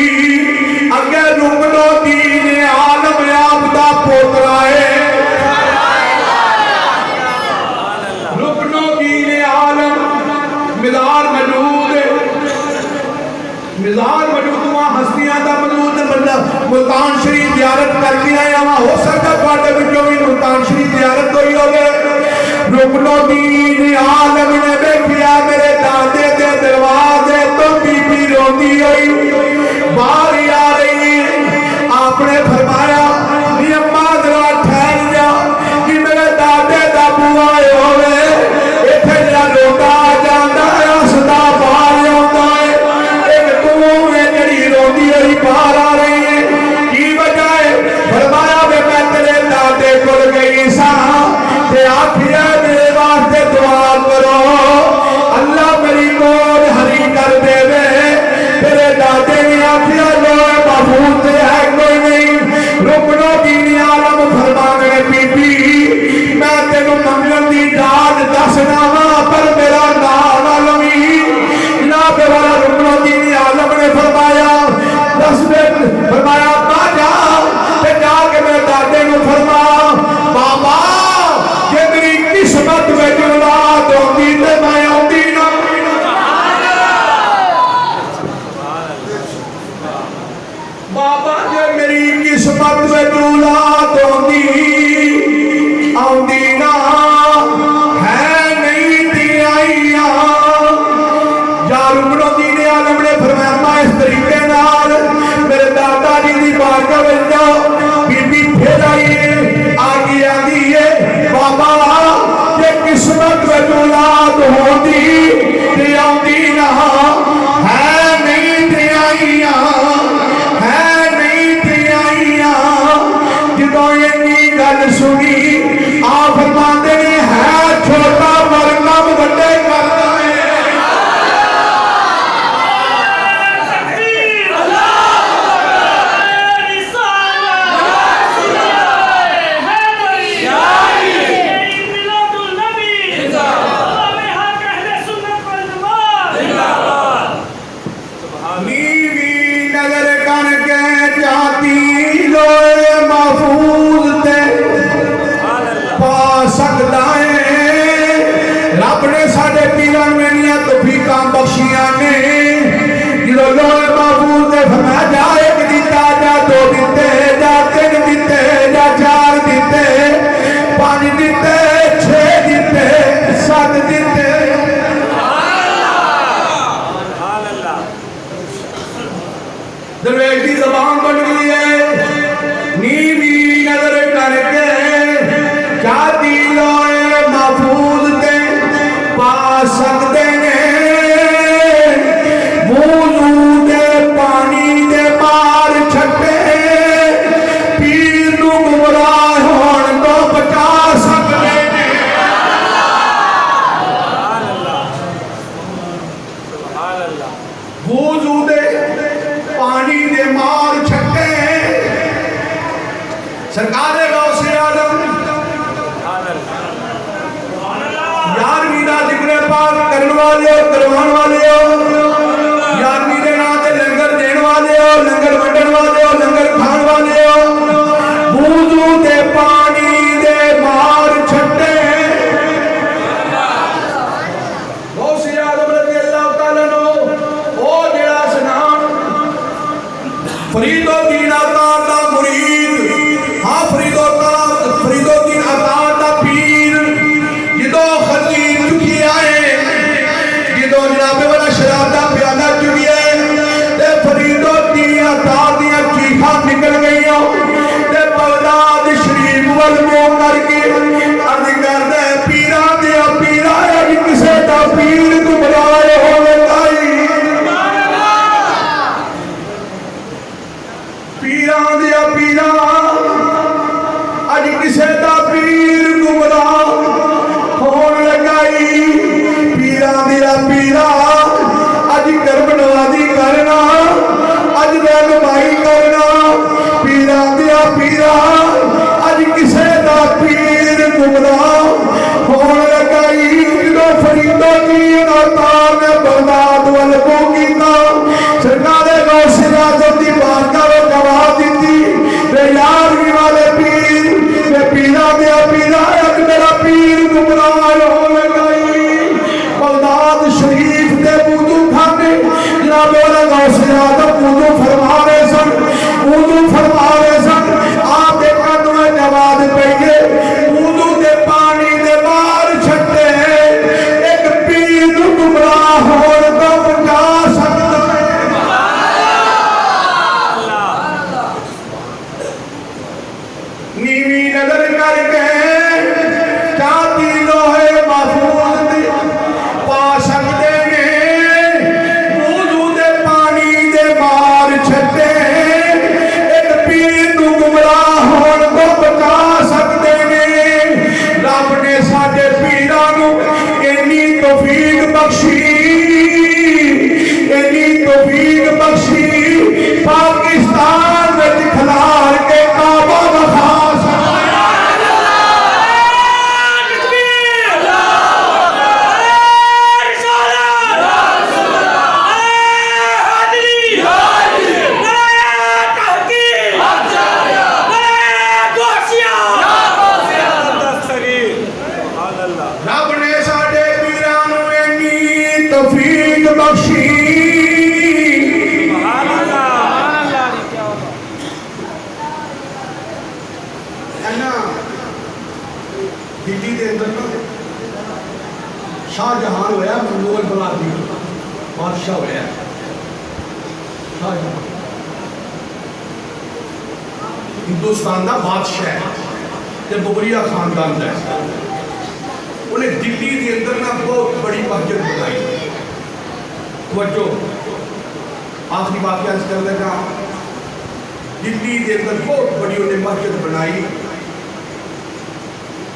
اگے رکنو دین عالم آپ دا پوترا ہے رکنو دین عالم مدار موجود مزاج وجودواں ہستیاں دا موجود بندہ ملتان شریف زیارت کر کے آیا ہوا ہو سکتا تواڈے وچوں بھی ملتان شریف زیارت ہوئی ہوگی رکن الدین عالم نے ویکھیا میرے دادے دے دروازے تو بی بی روندی ہوئی باہر آ رہی ہے آپ نے فرمایا نی اماں ذرا ٹھہر جا کہ میرے دادے دا بوا آئے ہوئے ایتھے جڑا روندا جاندا ہے ہسدا باہر آوندا ہے ایک تو ہے جڑی روندی ہوئی باہر آ رہی ہے کی وجہ ہے فرمایا میں تیرے دادے کول گئی سا تے آکھیا میرے واسطے دعا کرو اللہ میری کوڑ ہری کر دے تیرے دادے نے آکھیا لوہے محفوظ تے ہے کوئی نہیں رکن الدین عالم فرمانے بی بی میں تینوں منگن دی داد دسنا وا پر میرا نام عالمی جناب والا رکن الدین عالم نے فرمایا دس دے فرمایا با جا تے جا کے میرے دادے نو فرما بابا کہ میری قسمت میں اولاد ہوندی تے میں آندی نہ بابا جے میری قسمت میں اولاد ہوندی آندی نہ ہے نہیں دی آئیاں یا رکن الدین عالم نے فرمایا اس طریقے نال میرے دادا جی دی بارگاہ وچ جاؤ بی بی پھر آئیے آگے آندی ہے بابا یہ قسمت میں اولاد ہوندی تے آندی نہ ہے نہیں تے آئیاں ہے نہیں تے آئیاں جدوں یہ گل سنی آپ فرماندے نے ہے چھوٹا پر کم بڑے کردا ہے بخشیاں نے جدو لوہے محفوظ نے فرمایا جا ایک دیتا جا دو دیتے جا تین دیتے جا چار دیتے پانچ دیتے چھ دیتے سات دیتے درویش کی زبان بن گئی ہے نیوی نظر کر کے جاتی لوہے محفوظ تے پا سکتے نے سرکار غوث عالم یار میرا ذکر پاک کرن والے کروان والے یار میرے نام تے لنگر دین والے لنگر وڈن والے لنگر کھان والے وضو تے پانی دے مار چھٹے غوث عالم رضی اللہ تعالی عنہ او جڑا سنام فرید الدین عطا دا مرید فرید الدین عطا دا پیر جدو خطیر چکی آئے جدو جناب والا شراب دا پیالہ چکی ہے تے فرید الدین عطا دیا چیخا نکل گئی تے بغداد شریف والمو کر کے عرض کر دے پیران دیا پیرا ہے کسے دا پیر تو بلائے ہوئے گائی پیران دیا پیرا کسے دا پیر گمراہ ہون لگائی پیران دیا پیرا اج کرم نوازی کرنا اج رہنمائی کرنا پیران دیا پیرا اج کسے دا پیر توفیق بخشی پاکستان میں دکھلار کے کعبہ بخاص رب نے ساڑے پیرانو اینی توفیق بخشی دلی دے اندر شاہ جہان ہویا مغل بلادی بادشاہ ہویا شاہ جہان ہندوستان دا بادشاہ ہے تے بغریہ خاندان دا ہے انہیں دلی دے اندر نا بہت بڑی مسجد بنائی توجہ آخری واقعہ اس کر لگا دلی دے اندر بہت بڑی انہیں مسجد بنائی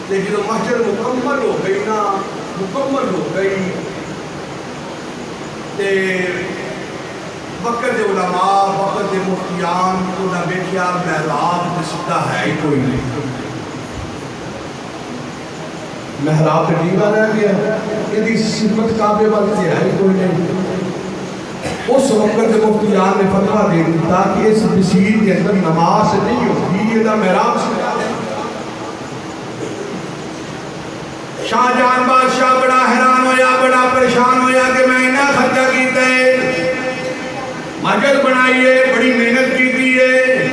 لیکن جب مسجد مکمل ہو گئی نا مکمل ہو گئی تے وقت دے علماء وقت دے مفتیان کو نہ بیٹھیا محراب تے سدھا ہے ہی کوئی نہیں محراب تے ڈیگا رہ گیا یہ دی صفت کعبے والے ہے ہی کوئی نہیں اس وقت دے مفتیان نے فتویٰ دے دیتا کہ اس مسجد کے اندر نماز نہیں ہوتی یہ دا محراب سے شاہ جہان بادشاہ بڑا حیران ہویا بڑا پریشان ہویا کہ میں انہاں خرچہ کیتا ہے مسجد بنائی ہے بڑی محنت کیتی ہے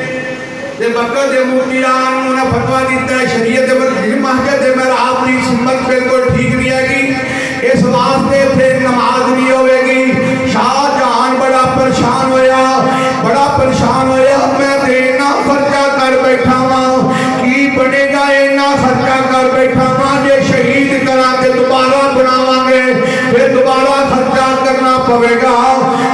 تے وقت دے مفتیان انہاں فتویٰ دیتا ہے شریعت پر مسجد دے محراب دی سمت بالکل ٹھیک نہیں ہے گی اس واسطے پھر نماز نہیں ہوئے گی شاہ جہان بڑا پریشان ہویا میں دینا خرچہ کر بیٹھا ہوں کی بنے گا اینا خرچہ کر بیٹھا ہوں جے شہید کرا کے دوبارہ بناواں گے پھر دوبارہ خرچہ کرنا پڑے گا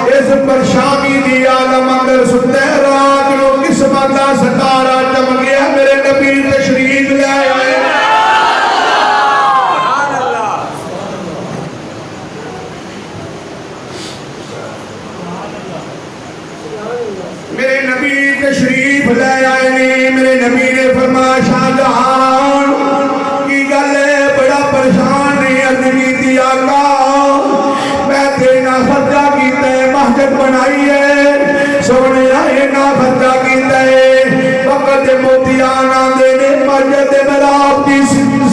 اس پریشانی دی عالم اندر ستے رات نو قسمت دا ستارہ چمک گیا میرے نبی تشریف لے آئے میرے نبی تشریف لے آئے نہیں میرے نبی نے فرمایا شاہ جہان کی گلے بڑا پریشان نہیں اندگی دی آقا میں تینا خرچہ کیتا ہے مسجد بنائی ہے سونے آئے نا خرچہ کیتا ہے وقت موتیان آندے نے مسجد محراب کی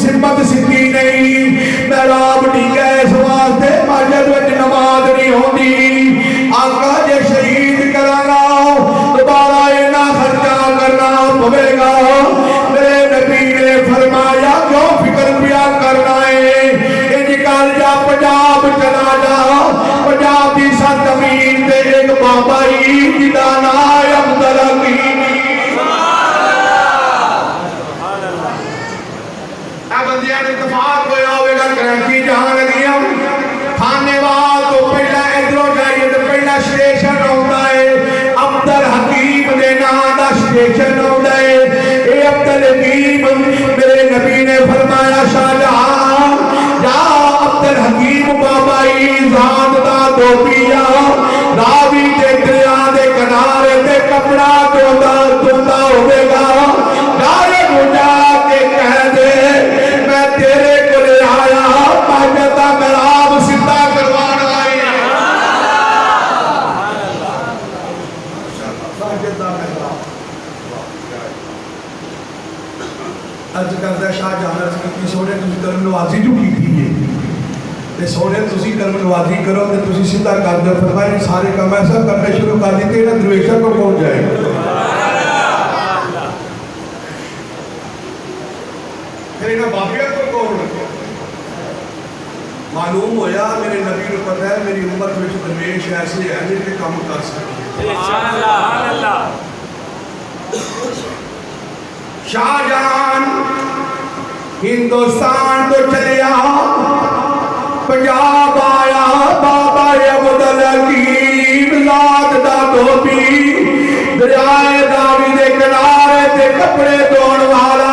سمت سکی نہیں محراب ٹھیک ہے اس واسطے مسجد وچ نماز نہیں ہوندی آقا جے شہید کرانا دوبارہ اینا خرچہ کرنا پڑے گا میرے نبی نے فرمایا کیوں فکر پیا کرنا ہے نکال جا پنجاب چلا جا پنجاب دی سرزمین تے ایک بابا ہی جدا نام عبد الحکیم بندیاں نے اتفاق ہویا ہوئے گا کراچی جہاں لگی ہم کھانے وال تو پہلا ادھروں جائیے تو پہلا اسٹیشن ہوتا ہے عبد الحکیم نے نام دا اسٹیشن ہوتا ہے اے عبد الحکیم میرے نبی نے فرمایا شاہ جہاں جا عبد الحکیم بابائی ذات دا دوبیا راوی تے دریا دے کنارے تے کپڑا دھوتا ہوئے گا جارے مجھا کے کہہ دے میں تیرے کو لے آیا ماجدہ محراب سدھا کروان آئی ماجدہ محراب اج کردہ شاہ جہاں کی سونے تجھے کرم نوازی جو کی تھی تے سونے تسی کرم نوازی کرو تے تسی سدھا کر دو فرمائے سارے کام ایسا کرنے شروع کر دیتے ہیں درویشہ کو پہنچ جائے پھر انہاں بابیت کو کون رکھے معلوم ہویا میرے نبی نے پتہ ہے میری امت میں درویش ایسے ہیں جن کے کام کر سکتے شاہ جہان ہندوستان تو چلیا پنجاب آیا بابا عبد الحکیم ذات دا دھوبی دریائے راوی دے کنارے تے کپڑے دھون والا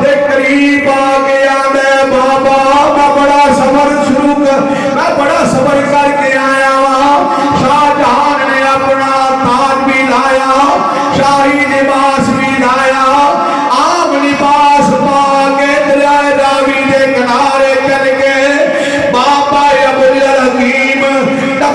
تے قریب آ گیا میں بابا میں بڑا صبر کر کے آیا ہوں شاہ جہاں